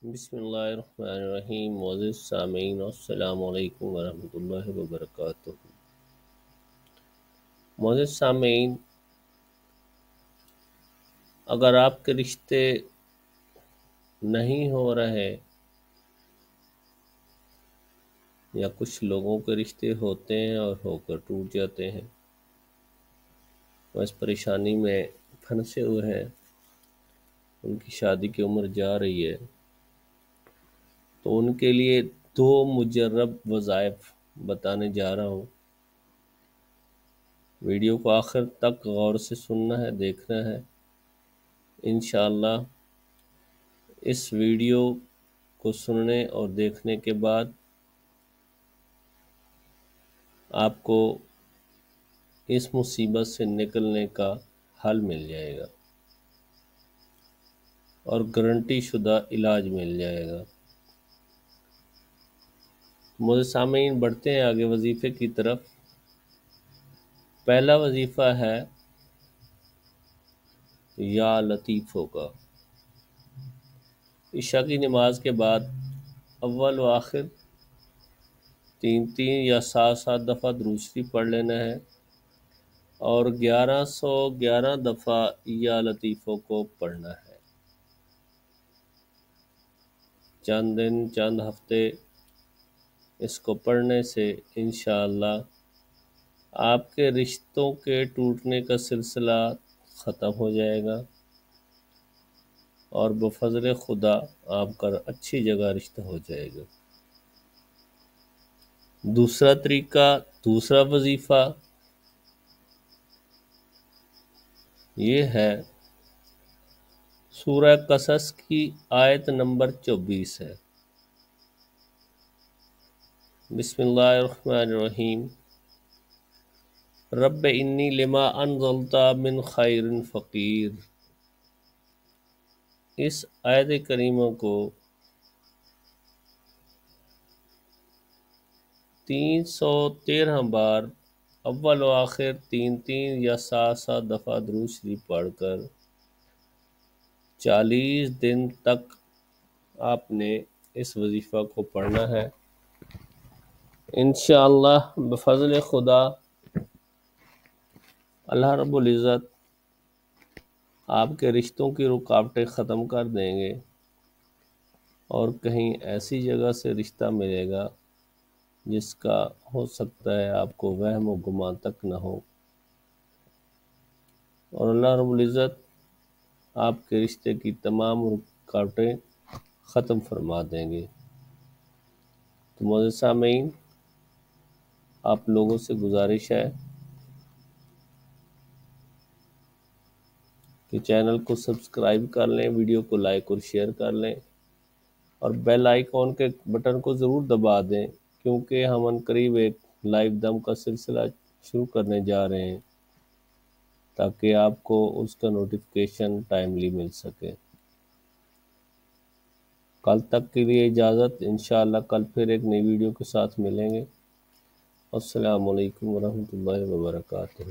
بسم اللہ الرحمن الرحیم۔ معزز سامعین، السلام علیکم ورحمۃ اللہ وبرکاتہ۔ معزز سامعین، اگر آپ کے رشتے نہیں ہو رہے یا کچھ لوگوں کے رشتے ہوتے ہیں اور ہو کر ٹوٹ جاتے ہیں، وہ اس پریشانی میں پھنسے ہوئے ہیں، ان کی شادی کی عمر جا رہی ہے، تو ان کے لیے دو مجرب وظائف بتانے جا رہا ہوں۔ ویڈیو کو آخر تک غور سے سننا ہے، دیکھنا ہے۔ انشاءاللہ اس ویڈیو کو سننے اور دیکھنے کے بعد آپ کو اس مصیبت سے نکلنے کا حل مل جائے گا اور گارنٹی شدہ علاج مل جائے گا۔ معزز سامعین، بڑھتے ہیں آگے وظیفے کی طرف۔ پہلا وظیفہ ہے یا لطیفوں کا۔ عشاء کی نماز کے بعد اول و آخر 3 یا 7 دفعہ درود شریف پڑھ لینا ہے اور 1111 دفعہ یا لطیفوں کو پڑھنا ہے۔ چند دن، چند ہفتے اس کو پڑھنے سے انشاءاللہ آپ کے رشتوں کے ٹوٹنے کا سلسلہ ختم ہو جائے گا اور بفضل خدا آپ کا اچھی جگہ رشتہ ہو جائے گا۔ دوسرا طریقہ، دوسرا وظیفہ یہ ہے، سورہ قصص کی آیت نمبر 24 ہے۔ بسم اللہ الرحمن الرحیم۔ رب انی لما انزلت من خیر فقیر۔ اس آیت کریمہ کو 313 بار اول و آخر 3 یا 7 دفعہ درود شریف پڑھ کر 40 دن تک آپ نے اس وظیفہ کو پڑھنا ہے۔ انشاءاللہ بفضل خدا اللہ رب العزت آپ کے رشتوں کی رکاوٹیں ختم کر دیں گے اور کہیں ایسی جگہ سے رشتہ ملے گا جس کا ہو سکتا ہے آپ کو وہم و گمان تک نہ ہو، اور اللہ رب العزت آپ کے رشتے کی تمام رکاوٹیں ختم فرما دیں گے۔ تو معزز سامعین، آپ لوگوں سے گزارش ہے کہ چینل کو سبسکرائب کر لیں، ویڈیو کو لائک اور شیئر کر لیں اور بیل آئیکن کے بٹن کو ضرور دبا دیں، کیونکہ ہم عنقریب ایک لائیو دم کا سلسلہ شروع کرنے جا رہے ہیں تاکہ آپ کو اس کا نوٹیفیکیشن ٹائملی مل سکے۔ کل تک کے لیے اجازت، انشاءاللہ کل پھر ایک نئی ویڈیو کے ساتھ ملیں گے۔ السلام علیکم ورحمۃ اللہ وبرکاتہ۔